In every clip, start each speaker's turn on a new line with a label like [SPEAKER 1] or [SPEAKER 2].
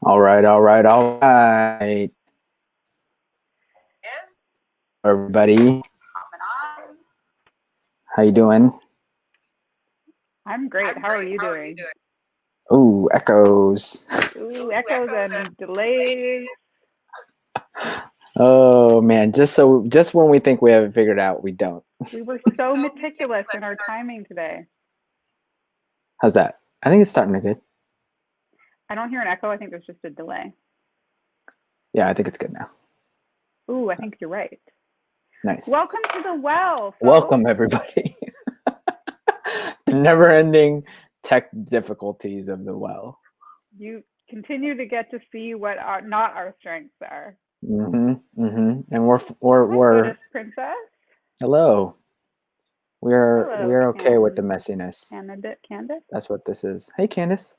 [SPEAKER 1] All right, all right, all right. Everybody, how you doing?
[SPEAKER 2] I'm great. How are you doing?
[SPEAKER 1] Ooh, echoes.
[SPEAKER 2] Ooh, echoes and delays.
[SPEAKER 1] Oh man, just when we think we have it figured out, we don't.
[SPEAKER 2] We were so meticulous in our timing today.
[SPEAKER 1] How's that? I think it's starting to good.
[SPEAKER 2] I don't hear an echo. I think there's just a delay.
[SPEAKER 1] Yeah, I think it's good now.
[SPEAKER 2] Ooh, I think you're right.
[SPEAKER 1] Nice.
[SPEAKER 2] Welcome to the well, folks.
[SPEAKER 1] Welcome everybody. The never-ending tech difficulties of the well.
[SPEAKER 2] You continue to get to see what not our strengths are.
[SPEAKER 1] And we're
[SPEAKER 2] Hi,
[SPEAKER 1] we're
[SPEAKER 2] Buddhist princess.
[SPEAKER 1] hello.
[SPEAKER 2] Hello,
[SPEAKER 1] We're okay with the messiness.
[SPEAKER 2] Candace.
[SPEAKER 1] That's what this is. Hey, Candace.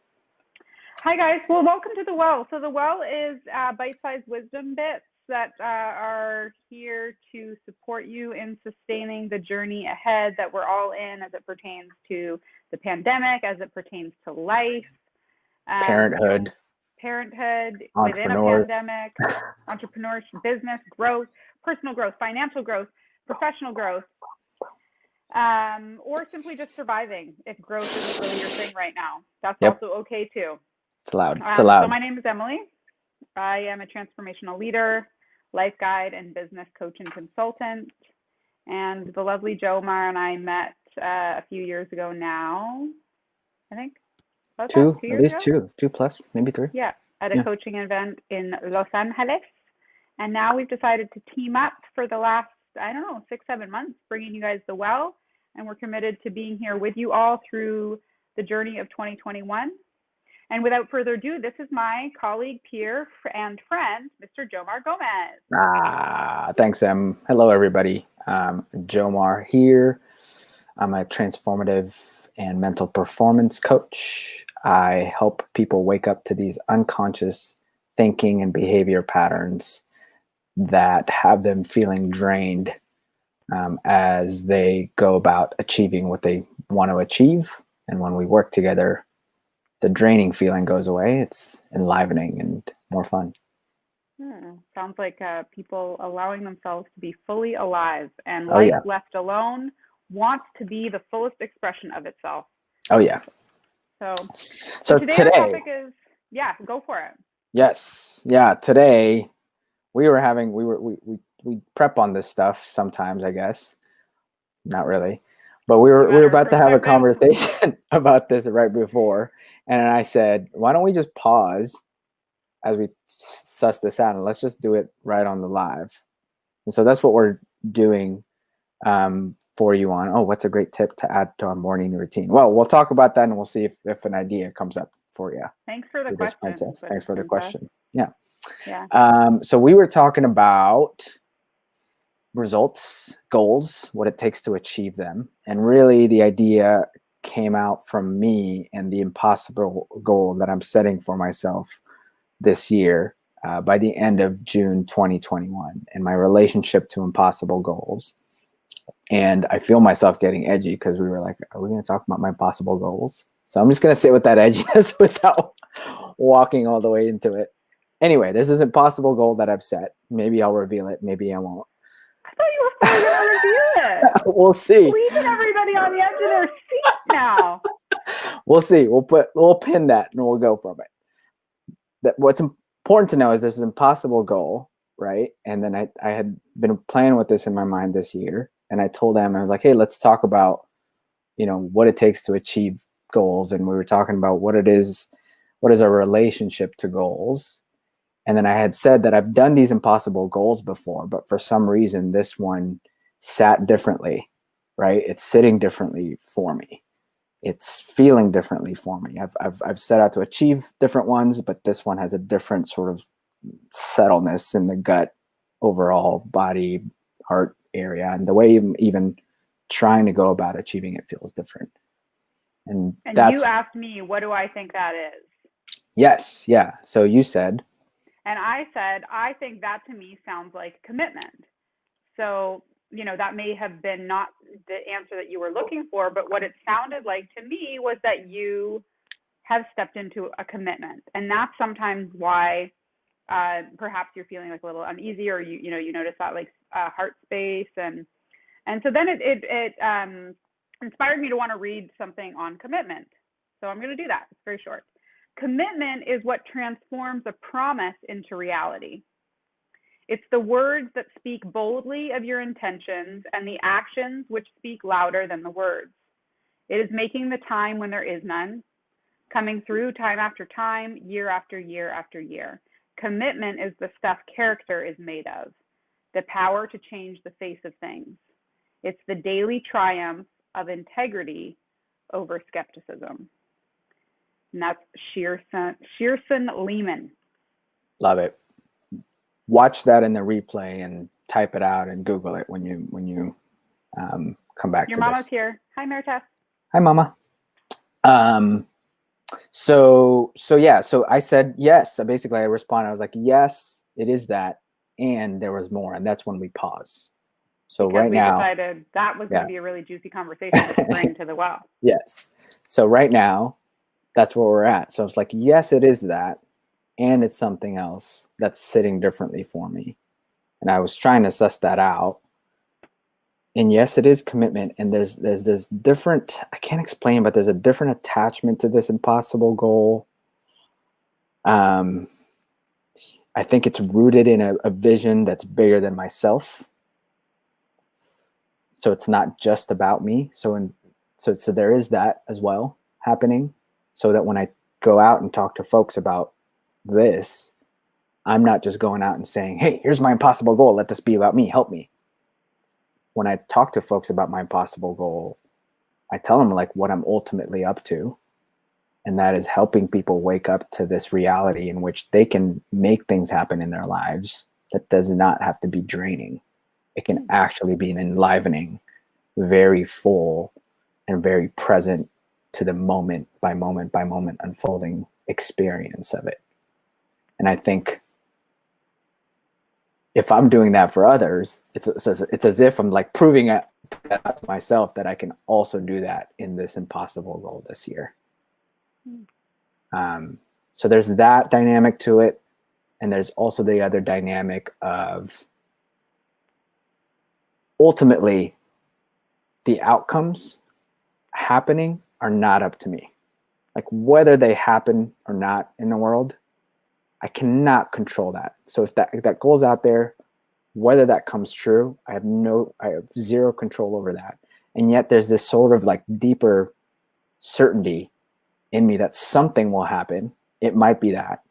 [SPEAKER 2] Hi, guys. Well, welcome to the well. So the well is bite-sized wisdom bits that are here to support you in sustaining the journey ahead that we're all in as it pertains to the pandemic, as it pertains to life,
[SPEAKER 1] Parenthood,
[SPEAKER 2] parenthood within a
[SPEAKER 1] entrepreneurs.
[SPEAKER 2] pandemic, entrepreneurship, business growth, personal growth, financial growth, professional growth, or simply just surviving if growth isn't really your thing right now. That's
[SPEAKER 1] Yep,
[SPEAKER 2] also okay too.
[SPEAKER 1] it's allowed. It's
[SPEAKER 2] So
[SPEAKER 1] allowed.
[SPEAKER 2] my name is Emily. I am a transformational leader, life guide, and business coach and consultant. And the lovely Jomar and I met a few years ago now. I think, was that
[SPEAKER 1] Two,
[SPEAKER 2] 2
[SPEAKER 1] at
[SPEAKER 2] years
[SPEAKER 1] least
[SPEAKER 2] ago?
[SPEAKER 1] two, two plus, maybe three.
[SPEAKER 2] Yeah, at a
[SPEAKER 1] Yeah.
[SPEAKER 2] coaching event in Los Angeles. And now we've decided to team up for the last, I don't know, 6, 7 months, bringing you guys the well. And we're committed to being here with you all through the journey of 2021. And without further ado, this is my colleague, peer, and friend, Mr. Jomar Gomez.
[SPEAKER 1] Thanks, Em. Hello, everybody. Jomar here. I'm a transformative and mental performance coach. I help people wake up to these unconscious thinking and behavior patterns that have them feeling drained as they go about achieving what they want to achieve. And when we work together, the draining feeling goes away. It's enlivening and more fun.
[SPEAKER 2] Sounds like people allowing themselves to be fully alive, and
[SPEAKER 1] Oh
[SPEAKER 2] life
[SPEAKER 1] yeah.
[SPEAKER 2] left alone wants to be the fullest expression of itself.
[SPEAKER 1] Oh yeah.
[SPEAKER 2] So
[SPEAKER 1] So
[SPEAKER 2] today our
[SPEAKER 1] today,
[SPEAKER 2] topic is, yeah, go for it.
[SPEAKER 1] yes, yeah, today we prep on this stuff sometimes, I guess. Not really. But
[SPEAKER 2] It's a
[SPEAKER 1] we were
[SPEAKER 2] matter of
[SPEAKER 1] about to have a
[SPEAKER 2] perspective.
[SPEAKER 1] conversation about this right before, and I said, why don't we just pause as we suss this out, and let's just do it right on the live. And so that's what we're doing for you on, oh, what's a great tip to add to our morning routine? Well, we'll talk about that, and we'll see if an idea comes up for you.
[SPEAKER 2] Thanks for the
[SPEAKER 1] This
[SPEAKER 2] question,
[SPEAKER 1] princess. Thanks
[SPEAKER 2] Buddhist
[SPEAKER 1] for the
[SPEAKER 2] princess.
[SPEAKER 1] question. Yeah.
[SPEAKER 2] Yeah.
[SPEAKER 1] So we were talking about results, goals, what it takes to achieve them. And really the idea came out from me and the impossible goal that I'm setting for myself this year by the end of June 2021 and my relationship to impossible goals. And I feel myself getting edgy because we were like, are we going to talk about my possible goals? So I'm just going to sit with that edginess without walking all the way into it. Anyway, there's this impossible goal that I've set. Maybe I'll reveal it. Maybe I won't.
[SPEAKER 2] I thought you were fully going to reveal it.
[SPEAKER 1] We'll see.
[SPEAKER 2] Leaving everybody on the edge of their seat now.
[SPEAKER 1] We'll see. We'll pin that and we'll go from it. That what's important to know is there's an impossible goal, right? And then I had been playing with this in my mind this year, and I told them, I was like, hey, let's talk about, what it takes to achieve goals. And we were talking about what is our relationship to goals. And then I had said that I've done these impossible goals before, but for some reason, this one sat differently, right? It's sitting differently for me. It's feeling differently for me. I've set out to achieve different ones, but this one has a different sort of settledness in the gut, overall body, heart area, and the way even trying to go about achieving it feels different. And
[SPEAKER 2] you asked me, what do I think that is?
[SPEAKER 1] Yes, yeah. So you said.
[SPEAKER 2] And I said, I think that to me sounds like commitment. So, that may have been not the answer that you were looking for, but what it sounded like to me was that you have stepped into a commitment. And that's sometimes why perhaps you're feeling like a little uneasy, or you notice that like heart space, and so then it inspired me to want to read something on commitment. So I'm going to do that. It's very short. Commitment is what transforms a promise into reality. It's the words that speak boldly of your intentions and the actions which speak louder than the words. It is making the time when there is none, coming through time after time, year after year after year. Commitment is the stuff character is made of, the power to change the face of things. It's the daily triumph of integrity over skepticism. And that's Shearson Lehman.
[SPEAKER 1] Love it. Watch that in the replay and type it out and Google it when you come back.
[SPEAKER 2] Your
[SPEAKER 1] to
[SPEAKER 2] mama's
[SPEAKER 1] this.
[SPEAKER 2] here. Hi, Meriteth.
[SPEAKER 1] Hi, Mama. So I said yes. So basically, I responded. I was like, yes, it is that, and there was more, and that's when we pause. So
[SPEAKER 2] because
[SPEAKER 1] right
[SPEAKER 2] we
[SPEAKER 1] now,
[SPEAKER 2] decided that was going to be a really juicy conversation to bring to the well.
[SPEAKER 1] Yes. So right now, that's where we're at. So it's like, yes, it is that, and it's something else that's sitting differently for me. And I was trying to suss that out. And yes, it is commitment. And there's this different, I can't explain, but there's a different attachment to this impossible goal. I think it's rooted in a vision that's bigger than myself. So it's not just about me. So there is that as well happening. So that when I go out and talk to folks about this, I'm not just going out and saying, hey, here's my impossible goal. Let this be about me. Help me. When I talk to folks about my impossible goal, I tell them like what I'm ultimately up to. And that is helping people wake up to this reality in which they can make things happen in their lives that does not have to be draining. It can actually be an enlivening, very full, and very present to the moment by moment unfolding experience of it. And I think if I'm doing that for others, it's as if I'm like proving that to myself that I can also do that in this impossible goal this year. So there's that dynamic to it. And there's also the other dynamic of ultimately the outcomes happening are not up to me. Like whether they happen or not in the world, I cannot control that. So if that goal's out there, whether that comes true, I have zero control over that. And yet there's this sort of like deeper certainty in me that something will happen. It might be that.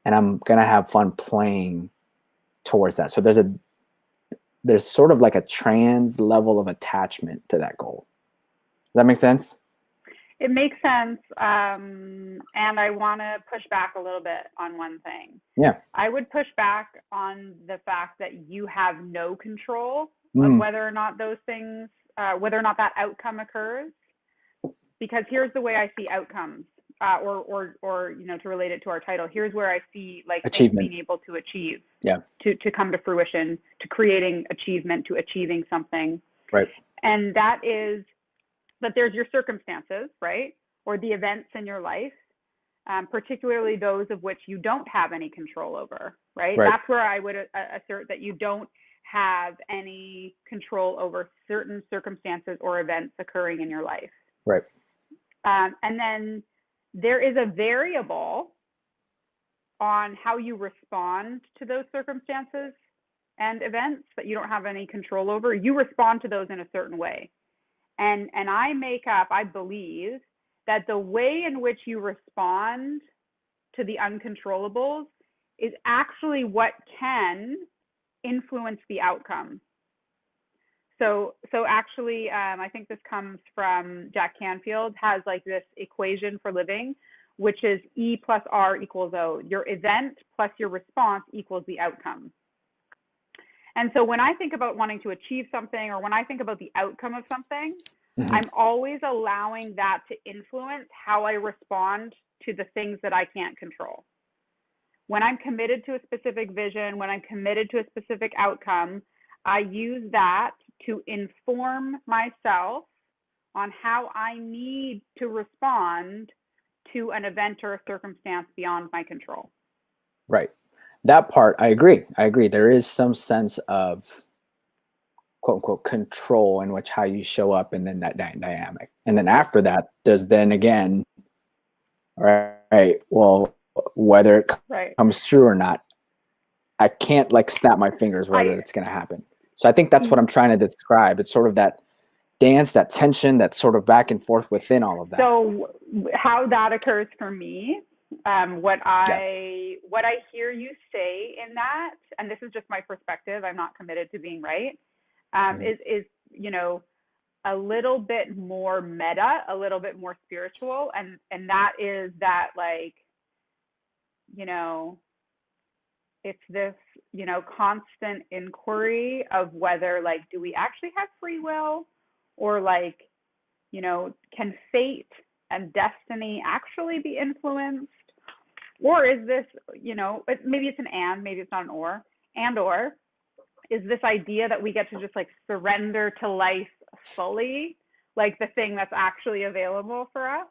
[SPEAKER 1] And I'm going to have fun playing towards that. So there's sort of like a trans level of attachment to that goal. Does that make sense?
[SPEAKER 2] It makes sense. And I want to push back a little bit on one thing.
[SPEAKER 1] Yeah.
[SPEAKER 2] I would push back on the fact that you have no control of whether or not those things, whether or not that outcome occurs. Because here's the way I see outcomes, or to relate it to our title. Here's where I see like
[SPEAKER 1] achievement,
[SPEAKER 2] being able to achieve,
[SPEAKER 1] to
[SPEAKER 2] come to fruition, to creating achievement, to achieving something.
[SPEAKER 1] Right.
[SPEAKER 2] And that is that there's your circumstances, right, or the events in your life, particularly those of which you don't have any control over, right? That's where I would assert that you don't have any control over certain circumstances or events occurring in your life.
[SPEAKER 1] Right.
[SPEAKER 2] And then there is a variable on how you respond to those circumstances and events that you don't have any control over. You respond to those in a certain way. And I believe that the way in which you respond to the uncontrollables is actually what can influence the outcome. So actually, I think this comes from Jack Canfield, has like this equation for living, which is E plus R equals O. Your event plus your response equals the outcome. And so when I think about wanting to achieve something, or when I think about the outcome of something, I'm always allowing that to influence how I respond to the things that I can't control. When I'm committed to a specific vision, when I'm committed to a specific outcome, I use that to inform myself on how I need to respond to an event or a circumstance beyond my control.
[SPEAKER 1] Right. That part, I agree. There is some sense of quote unquote control in which how you show up, and then that dynamic. And then after that, there's then again, all right, well, whether it comes true or not, I can't like snap my fingers whether it's going to happen. So I think that's what I'm trying to describe. It's sort of that dance, that tension, that sort of back and forth within all of that.
[SPEAKER 2] So how that occurs for me, what I hear you say in that, and this is just my perspective, I'm not committed to being right, is you know, a little bit more meta, a little bit more spiritual, and that is that, like, you know, it's this, you know, constant inquiry of whether, like, do we actually have free will, or like, you know, can fate and destiny actually be influenced? Or is this, you know, maybe it's an and, maybe it's not an or is this idea that we get to just like surrender to life fully, like the thing that's actually available for us,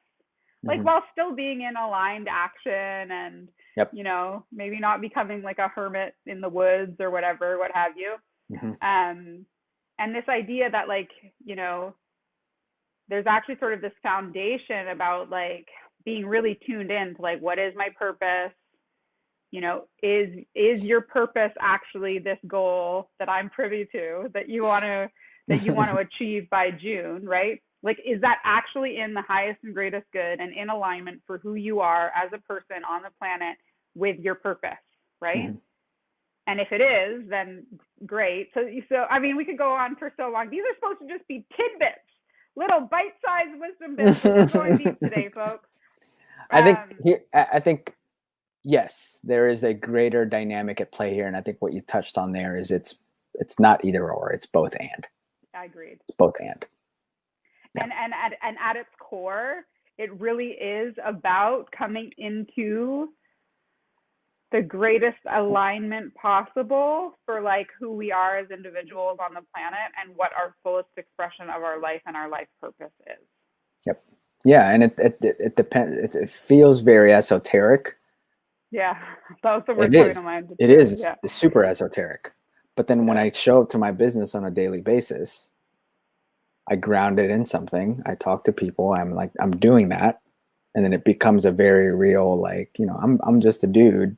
[SPEAKER 2] like while still being in aligned action and, you know, maybe not becoming like a hermit in the woods or whatever, what have you. And this idea that, like, you know, there's actually sort of this foundation about like being really tuned in to like, what is my purpose? You know, is your purpose actually this goal that I'm privy to that you want to achieve by June, right? Like, is that actually in the highest and greatest good and in alignment for who you are as a person on the planet with your purpose, right? And if it is, then great. So I mean, we could go on for so long. These are supposed to just be tidbits, little bite-sized wisdom bits. But we're going deep today, folks.
[SPEAKER 1] I think yes, there is a greater dynamic at play here, and I think what you touched on there is it's not either or, it's both and.
[SPEAKER 2] I agreed.
[SPEAKER 1] It's both and.
[SPEAKER 2] Yeah. And at its core, it really is about coming into the greatest alignment possible for like who we are as individuals on the planet and what our fullest expression of our life and our life purpose is.
[SPEAKER 1] Yep. Yeah, and it depends. It feels very esoteric.
[SPEAKER 2] Yeah, that was the word
[SPEAKER 1] coming to mind. It is.
[SPEAKER 2] Yeah.
[SPEAKER 1] It's super esoteric. But then when I show up to my business on a daily basis, I ground it in something. I talk to people. I'm like, I'm doing that, and then it becomes a very real, like, you know, I'm just a dude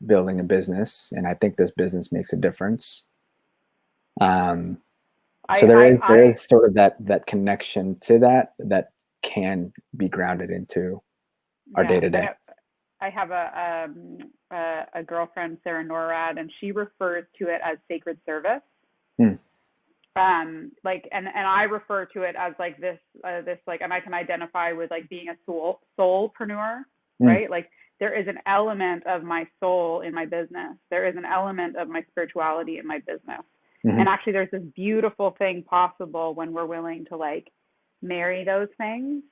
[SPEAKER 1] building a business, and I think this business makes a difference. So there is sort of that connection to that can be grounded into our day to day.
[SPEAKER 2] I have a girlfriend, Sarah Norrad, and she refers to it as sacred service. Like, and I refer to it as like this like, and I can identify with like being a soulpreneur, right? Like, there is an element of my soul in my business. There is an element of my spirituality in my business. And actually there's this beautiful thing possible when we're willing to like marry those things.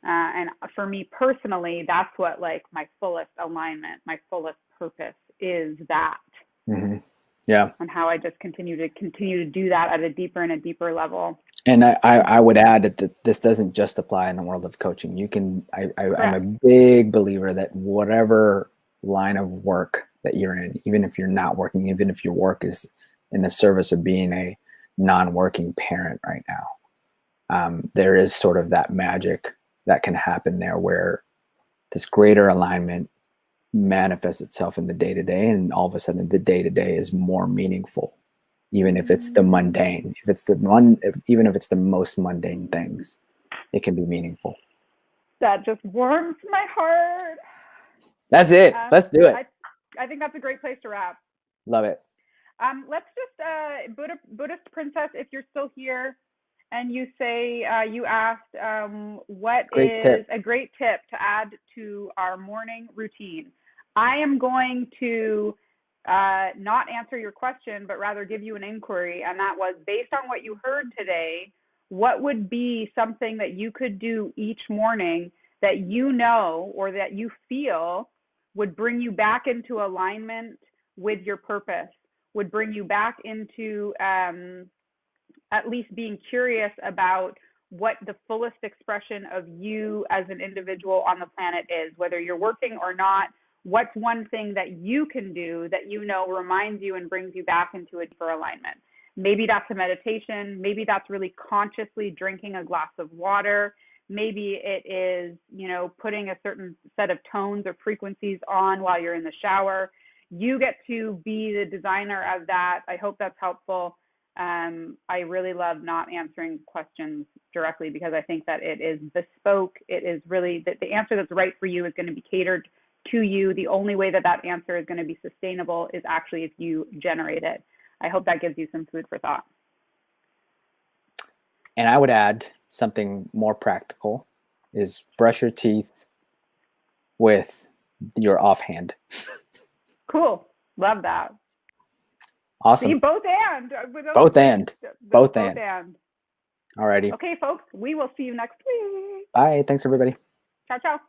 [SPEAKER 2] And for me personally, that's what like my fullest alignment, my fullest purpose is, that.
[SPEAKER 1] Yeah.
[SPEAKER 2] And how I just continue to do that at a deeper and a deeper level.
[SPEAKER 1] And I would add that this doesn't just apply in the world of coaching. You can, I'm a big believer that whatever line of work that you're in, even if you're not working, even if your work is in the service of being a non-working parent right now, there is sort of that magic that can happen there where this greater alignment manifests itself in the day-to-day, and all of a sudden the day-to-day is more meaningful, even if it's the mundane. Even if it's the most mundane things, it can be meaningful.
[SPEAKER 2] That just warms my heart.
[SPEAKER 1] That's it. Let's do it.
[SPEAKER 2] I think that's a great place to wrap.
[SPEAKER 1] Love it.
[SPEAKER 2] Let's just Buddhist princess, if you're still here, and you say you asked what is a great tip to add to our morning routine. I am going to not answer your question, but rather give you an inquiry, and that was, based on what you heard today, what would be something that you could do each morning that you know or that you feel would bring you back into alignment with your purpose, would bring you back into at least being curious about what the fullest expression of you as an individual on the planet is, whether you're working or not. What's one thing that you can do that you know reminds you and brings you back into a deeper alignment? Maybe that's a meditation. Maybe that's really consciously drinking a glass of water. Maybe it is, you know, putting a certain set of tones or frequencies on while you're in the shower. You get to be the designer of that. I hope that's helpful. I really love not answering questions directly because I think that it is bespoke. It is really that the answer that's right for you is going to be catered to you. The only way that that answer is going to be sustainable is actually if you generate it. I hope that gives you some food for thought.
[SPEAKER 1] And I would add something more practical is brush your teeth with your offhand.
[SPEAKER 2] Cool. Love that.
[SPEAKER 1] Awesome.
[SPEAKER 2] See, both and.
[SPEAKER 1] Both and. Alrighty.
[SPEAKER 2] Okay, folks, we will see you next week.
[SPEAKER 1] Bye. Thanks, everybody.
[SPEAKER 2] Ciao, ciao.